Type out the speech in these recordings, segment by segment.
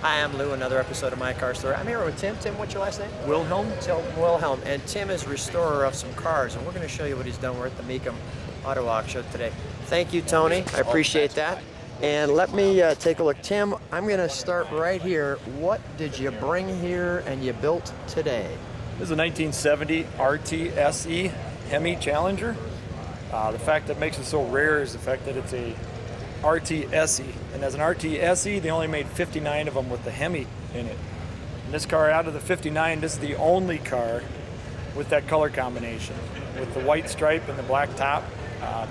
Hi, I'm Lou, another episode of My Car Story. I'm here with Tim. Tim, what's your last name? Wilhelm. Tim Wilhelm. And Tim is restorer of some cars, and we're going to show you what he's done. We're at the Mecum Auto Auction today. Thank you, Tony. I appreciate that. And let me take a look. Tim, I'm going to start right here. What did you bring here and you built today? This is a 1970 RT SE Hemi Challenger. The fact that makes it so rare is the fact that it's a RT SE. And as an RT SE, they only made 59 of them with the Hemi in it. And this car, out of the 59, this is the only car with that color combination, with the white stripe and the black top.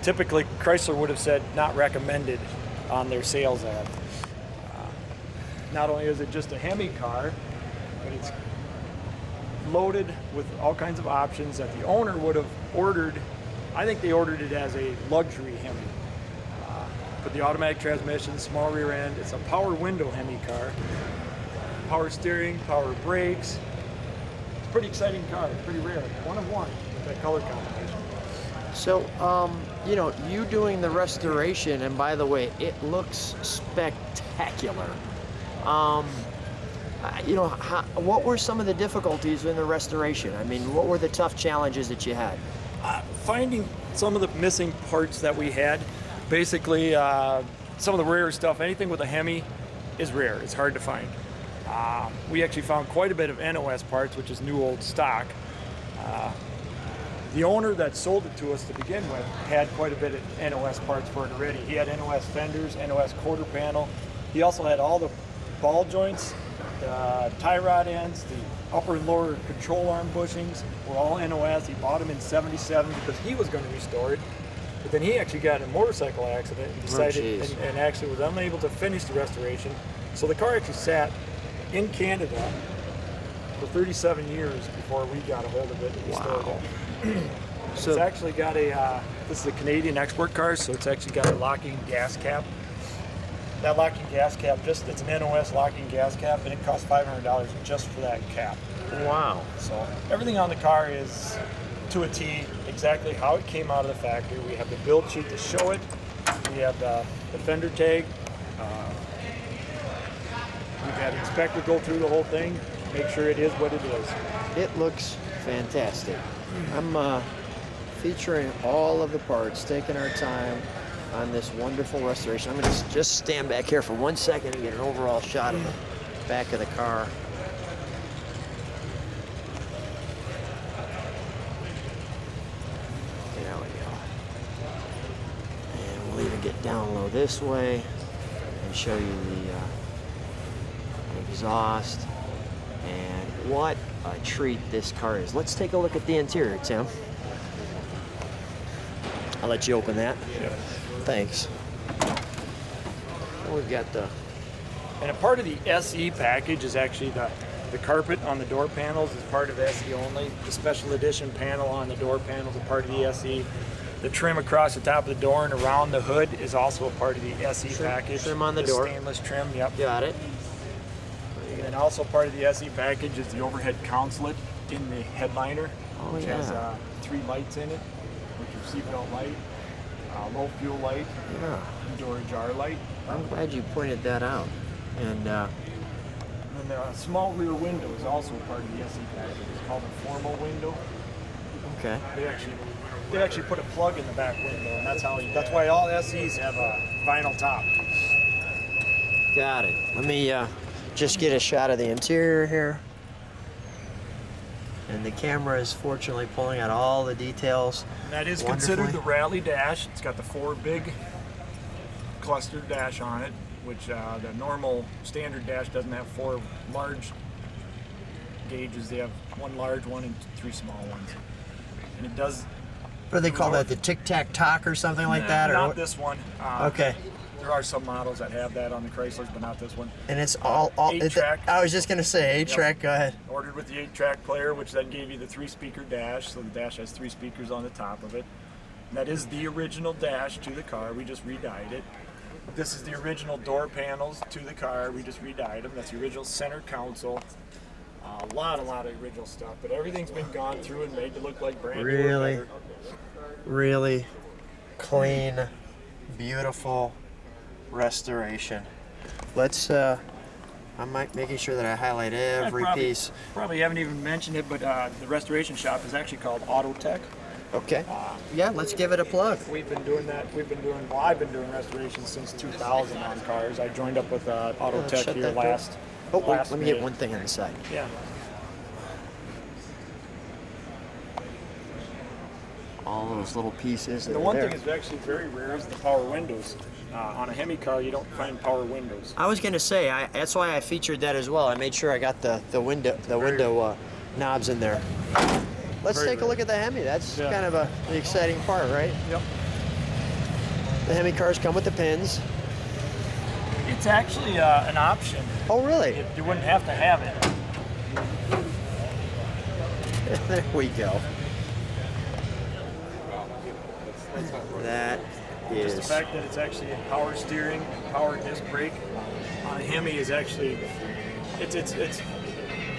Typically, Chrysler would have said not recommended on their sales ad. Not only is it just a Hemi car, but it's loaded with all kinds of options that the owner would have ordered. I think they ordered it as a luxury Hemi. Put the automatic transmission, small rear end. It's a power window Hemi car. Power steering, power brakes. It's a pretty exciting car. It's pretty rare. One of one with that color combination. So, you know, you doing the restoration, and by the way, it looks spectacular. You know, what were some of the difficulties in the restoration? I mean, what were the tough challenges that you had? Finding some of the missing parts that we had. Basically, some of the rare stuff, anything with a Hemi is rare. It's hard to find. We actually found quite a bit of NOS parts, which is new old stock. The owner that sold it to us to begin with had quite a bit of NOS parts for it already. He had NOS fenders, NOS quarter panel. He also had all the ball joints, the tie rod ends, the upper and lower control arm bushings were all NOS. He bought them in '77 because he was going to restore it. But then he actually got in a motorcycle accident and decided and actually was unable to finish the restoration. So the car actually sat in Canada for 37 years before we got a hold of it and restored it. So it's actually got a, this is a Canadian export car, so it's actually got a locking gas cap. That locking gas cap, it's an NOS locking gas cap, and it costs $500 just for that cap. Wow. So everything on the car is to a T, exactly how it came out of the factory. We have the build sheet to show it. We have the fender tag. We've had an inspector go through the whole thing, make sure it is what it is. It looks fantastic. I'm featuring all of the parts, taking our time on this wonderful restoration. I'm going to just stand back here for 1 second and get an overall shot of the back of the car. There we go. And we'll even get down low this way and show you the exhaust. And what a treat this car is. Let's take a look at the interior, Tim. I'll let you open that. Yep. Thanks. We've got the... And a part of the SE package is actually the carpet on the door panels is part of SE only. The special edition panel on the door panels is a part of the SE. The trim across the top of the door and around the hood is also a part of the SE package. Trim on the door. Stainless trim, yep. Got it. And also part of the SE package is the overhead consulate in the headliner, which has 3 lights in it, which are seatbelt light, low fuel light, indoor jar light. I'm glad you pointed that out. And then the small rear window is also part of the SE package. It's called a formal window. okay. They actually put a plug in the back window, and that's why all SEs have a vinyl top. Got it. Let me just get a shot of the interior here. And the camera is fortunately pulling out all the details. And that is considered the Rallye dash. It's got the 4 big clustered dash on it, which the normal standard dash doesn't have 4 large gauges. They have 1 large one and 3 small ones. And it does... What do they call that? The tic-tac-toc or something like that? Not this one. Okay. There are some models that have that on the Chryslers, but not this one. And it's all 8-track. I was just going to say 8-track. Yep. Go ahead. Ordered with the 8-track player, which then gave you the 3-speaker dash. So the dash has 3 speakers on the top of it. And that is the original dash to the car. We just re-dyed it. This is the original door panels to the car. We just re-dyed them. That's the original center console. A lot of original stuff, but everything's been gone through and made to look like brand new. Really clean, beautiful restoration. Let's I'm making sure that I highlight every piece. Probably haven't even mentioned it, but the restoration shop is actually called AutoTech. Okay. Yeah, let's give it a plug. We've been doing that. Well, I've been doing restorations since 2000 on cars. I joined up with AutoTech here last. Oh, wait, last let me May. get one thing on the side. Yeah. All those little pieces. The one thing that's actually very rare is the power windows. On a Hemi car, you don't find power windows. I was gonna say that's why I featured that as well. I made sure I got the window knobs in there. Let's take a look at the Hemi. That's kind of the exciting part, right? Yep. The Hemi cars come with the pins. It's actually an option. Oh, really? You wouldn't have to have it. There we go. That is. Just the fact that it's actually a power steering, power disc brake on a Hemi is actually, it's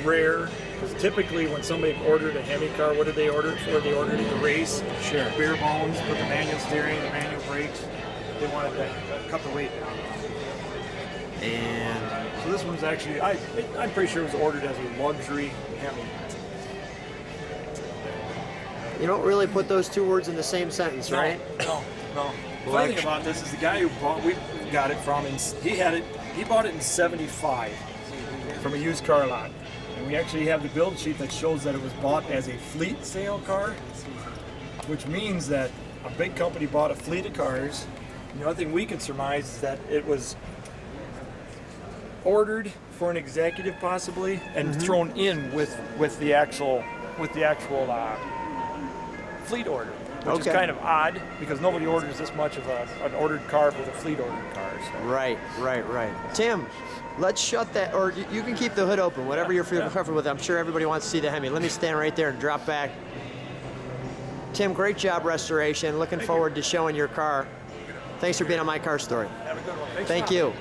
rare. Because typically when somebody ordered a Hemi car, what did they order it for? They ordered it to race. Sure. Bare bones with the manual steering, the manual brakes. They wanted to cut the weight down. And so this one's actually, I'm pretty sure it was ordered as a luxury Hemi. you don't really put those two words in the same sentence, right? No. The funny thing about this is the guy who we got it from, and he bought it in '75 from a used car lot. And we actually have the build sheet that shows that it was bought as a fleet sale car, which means that a big company bought a fleet of cars. And the only thing we can surmise is that it was ordered for an executive possibly, and thrown in with the actual fleet order, which is kind of odd because nobody orders this much of an ordered car with a fleet ordered car. So. Right. Tim, let's shut that, or you can keep the hood open, whatever you're feeling comfortable with. I'm sure everybody wants to see the Hemi. Let me stand right there and drop back. Tim, great job restoration. Looking forward to showing your car. Thanks for being on My Car Story. Have a good one. Thanks Thank you.